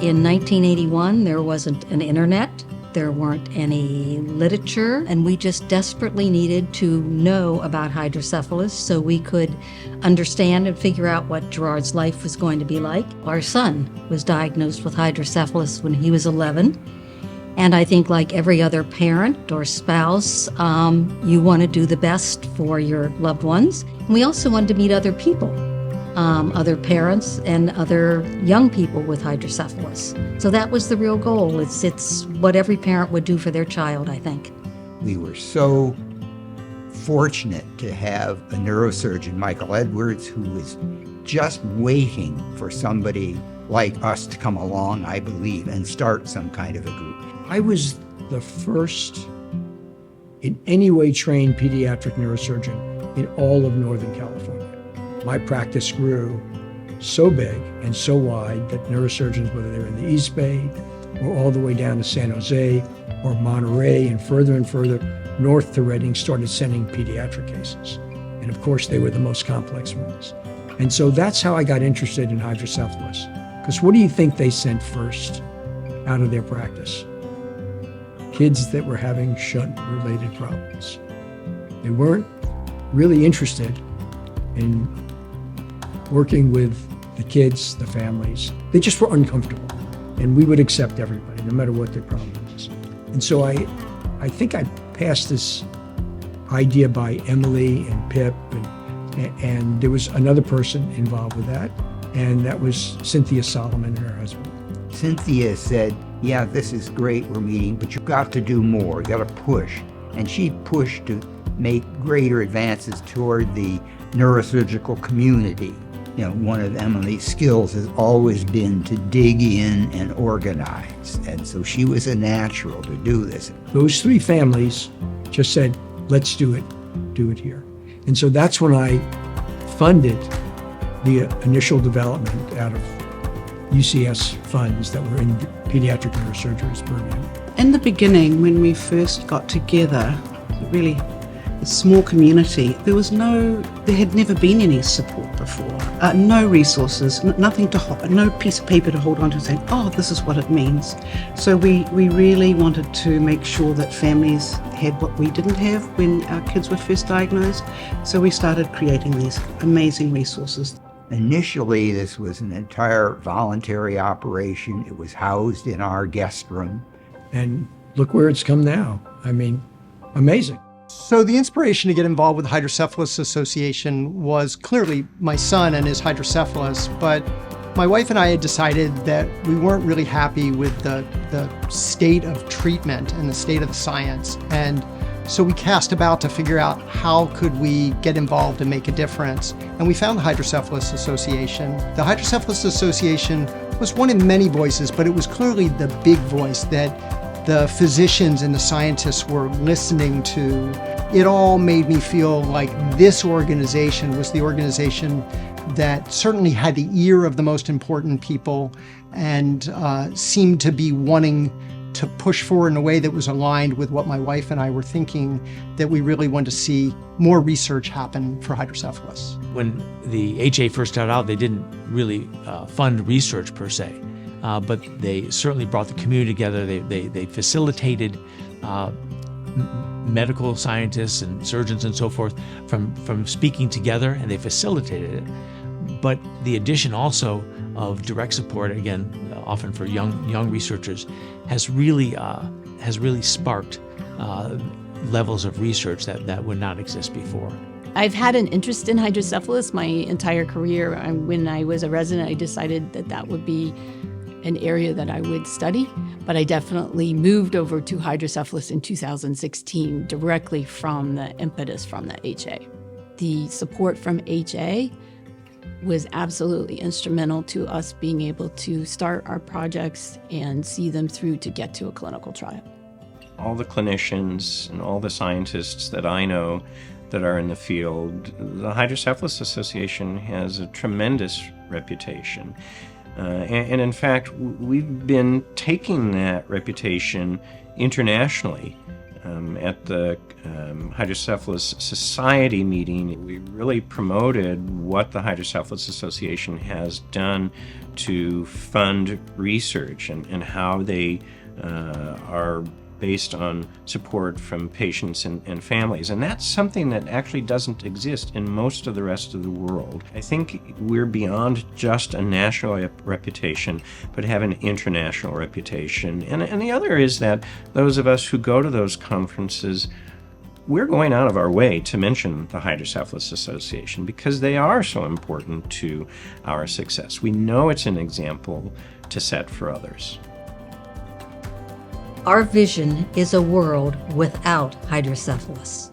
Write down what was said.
In 1981, there wasn't an internet, there weren't any literature, and we just desperately needed to know about hydrocephalus so we could understand and figure out what Gerard's life was going to be like. Our son was diagnosed with hydrocephalus when he was 11, and I think like every other parent or spouse, you want to do the best for your loved ones. And we also wanted to meet other people. Other parents and other young people with hydrocephalus. So that was the real goal. It's what every parent would do for their child, I think. We were so fortunate to have a neurosurgeon, Michael Edwards, who was just waiting for somebody like us to come along, I believe, and start some kind of a group. I was the first in any way trained pediatric neurosurgeon in all of Northern California. My practice grew so big and so wide that neurosurgeons, whether they're in the East Bay or all the way down to San Jose or Monterey and further north to Redding, started sending pediatric cases. And of course, they were the most complex ones. And so that's how I got interested in hydrocephalus. Because what do you think they sent first out of their practice? Kids that were having shunt-related problems. They weren't really interested in working with the kids, the families. They just were uncomfortable. And we would accept everybody, no matter what their problem was. And so I think I passed this idea by Emily and Pip, and there was another person involved with that, and that was Cynthia Solomon and her husband. Cynthia said, yeah, this is great, we're meeting, but you've got to do more, you've got to push. And she pushed to make greater advances toward the neurosurgical community. You know, one of Emily's skills has always been to dig in and organize. And so she was a natural to do this. Those three families just said, let's do it here. And so that's when I funded the initial development out of UCS funds that were in pediatric neurosurgery's program. In the beginning, when we first got together, really a small community, there had never been any support before, no resources, no piece of paper to hold on to saying, oh, this is what it means. So we really wanted to make sure that families had what we didn't have when our kids were first diagnosed. So we started creating these amazing resources. Initially, this was an entire voluntary operation. It was housed in our guest room. And look where it's come now. I mean, amazing. So the inspiration to get involved with the Hydrocephalus Association was clearly my son and his hydrocephalus, but my wife and I had decided that we weren't really happy with the state of treatment and the state of the science. And so we cast about to figure out how could we get involved and make a difference. And we found the Hydrocephalus Association. The Hydrocephalus Association was one in many voices, but it was clearly the big voice that the physicians and the scientists were listening to. It all made me feel like this organization was the organization that certainly had the ear of the most important people and seemed to be wanting to push forward in a way that was aligned with what my wife and I were thinking, that we really wanted to see more research happen for hydrocephalus. When the HA first started out, they didn't really fund research per se, but they certainly brought the community together. They facilitated medical scientists and surgeons and so forth from speaking together, and they facilitated it. But the addition also of direct support, again, often for young researchers, has really sparked levels of research that would not exist before. I've had an interest in hydrocephalus my entire career. When I was a resident, I decided that would be an area that I would study, but I definitely moved over to hydrocephalus in 2016 directly from the impetus from the HA. The support from HA was absolutely instrumental to us being able to start our projects and see them through to get to a clinical trial. All the clinicians and all the scientists that I know that are in the field, the Hydrocephalus Association has a tremendous reputation. And in fact, we've been taking that reputation internationally. At the Hydrocephalus Society meeting, we really promoted what the Hydrocephalus Association has done to fund research and how they are based on support from patients and families. And that's something that actually doesn't exist in most of the rest of the world. I think we're beyond just a national reputation, but have an international reputation. And the other is that those of us who go to those conferences, we're going out of our way to mention the Hydrocephalus Association because they are so important to our success. We know it's an example to set for others. Our vision is a world without hydrocephalus.